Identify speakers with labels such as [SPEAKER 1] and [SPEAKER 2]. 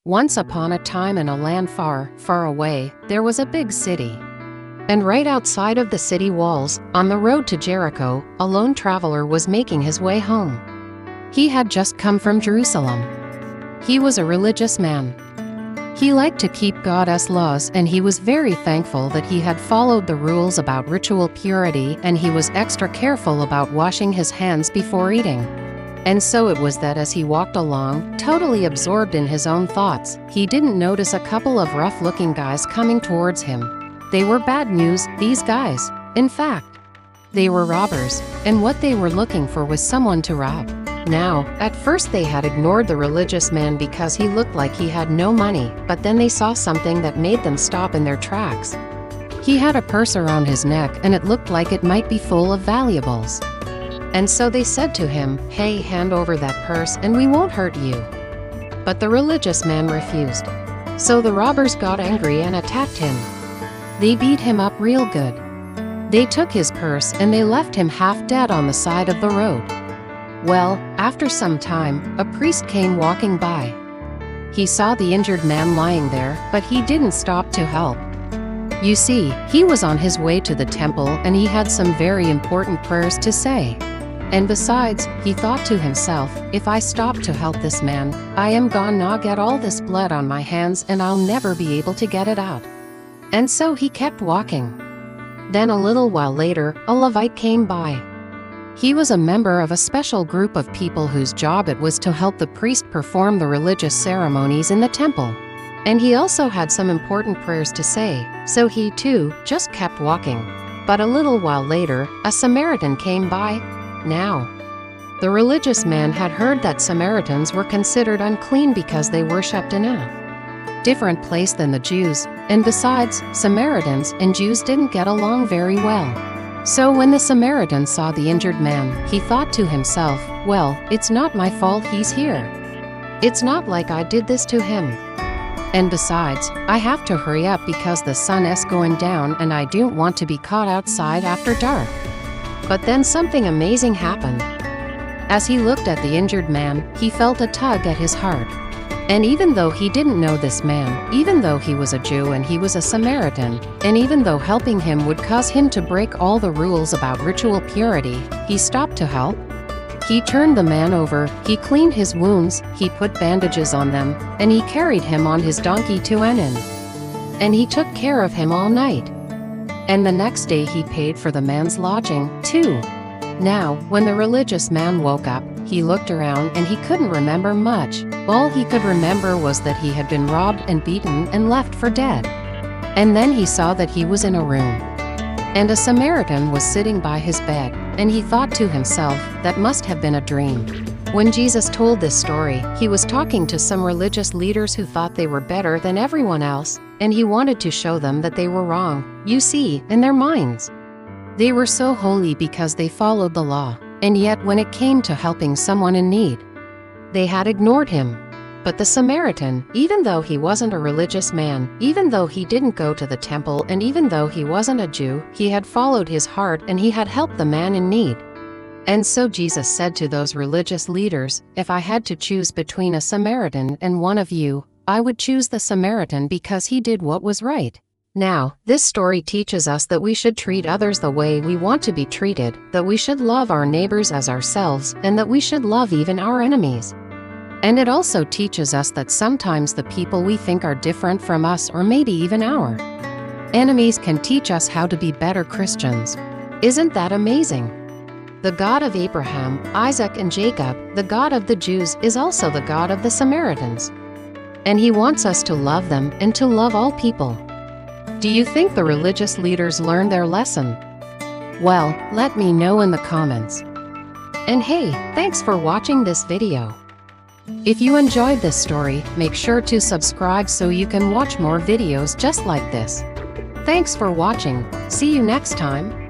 [SPEAKER 1] Once upon a time in a land far, far away, there was a big city. And right outside of the city walls, on the road to Jericho, a lone traveler was making his way home. He had just come from Jerusalem. He was a religious man. He liked to keep God's laws, and he was very thankful that he had followed the rules about ritual purity, and he was extra careful about washing his hands before eating. And so it was that as he walked along, totally absorbed in his own thoughts, he didn't notice a couple of rough-looking guys coming towards him. They were bad news, these guys. In fact, they were robbers, and what they were looking for was someone to rob. Now, at first they had ignored the religious man because he looked like he had no money, but then they saw something that made them stop in their tracks. He had a purse around his neck, and it looked like it might be full of valuables. And so they said to him, "Hey, hand over that purse and we won't hurt you." But the religious man refused. So the robbers got angry and attacked him. They beat him up real good. They took his purse and they left him half dead on the side of the road. Well, after some time, a priest came walking by. He saw the injured man lying there, but he didn't stop to help. You see, he was on his way to the temple and he had some very important prayers to say. And besides, he thought to himself, if I stop to help this man, I am gonna get all this blood on my hands and I'll never be able to get it out. And so he kept walking. Then a little while later, a Levite came by. He was a member of a special group of people whose job it was to help the priest perform the religious ceremonies in the temple. And he also had some important prayers to say, so he too just kept walking. But a little while later, a Samaritan came by. Now, the religious man had heard that Samaritans were considered unclean because they worshipped in a different place than the Jews, and besides, Samaritans and Jews didn't get along very well. So when the Samaritan saw the injured man, he thought to himself, well, it's not my fault he's here. It's not like I did this to him. And besides, I have to hurry up because the sun is going down and I don't want to be caught outside after dark. But then something amazing happened. As he looked at the injured man, he felt a tug at his heart. And even though he didn't know this man, even though he was a Jew and he was a Samaritan, and even though helping him would cause him to break all the rules about ritual purity, he stopped to help. He turned the man over, he cleaned his wounds, he put bandages on them, and he carried him on his donkey to an inn. And he took care of him all night. And the next day he paid for the man's lodging, too. Now, when the religious man woke up, he looked around and he couldn't remember much. All he could remember was that he had been robbed and beaten and left for dead. And then he saw that he was in a room. And a Samaritan was sitting by his bed, and he thought to himself, that must have been a dream. When Jesus told this story, he was talking to some religious leaders who thought they were better than everyone else, and he wanted to show them that they were wrong, you see, in their minds. They were so holy because they followed the law, and yet when it came to helping someone in need, they had ignored him. But the Samaritan, even though he wasn't a religious man, even though he didn't go to the temple, and even though he wasn't a Jew, he had followed his heart and he had helped the man in need. And so Jesus said to those religious leaders, if I had to choose between a Samaritan and one of you, I would choose the Samaritan because he did what was right. Now, this story teaches us that we should treat others the way we want to be treated, that we should love our neighbors as ourselves, and that we should love even our enemies. And it also teaches us that sometimes the people we think are different from us, or maybe even our enemies, can teach us how to be better Christians. Isn't that amazing? The God of Abraham, Isaac, and Jacob, the God of the Jews, is also the God of the Samaritans. And he wants us to love them and to love all people. Do you think the religious leaders learned their lesson? Well, let me know in the comments. And hey, thanks for watching this video. If you enjoyed this story, make sure to subscribe so you can watch more videos just like this. Thanks for watching. See you next time.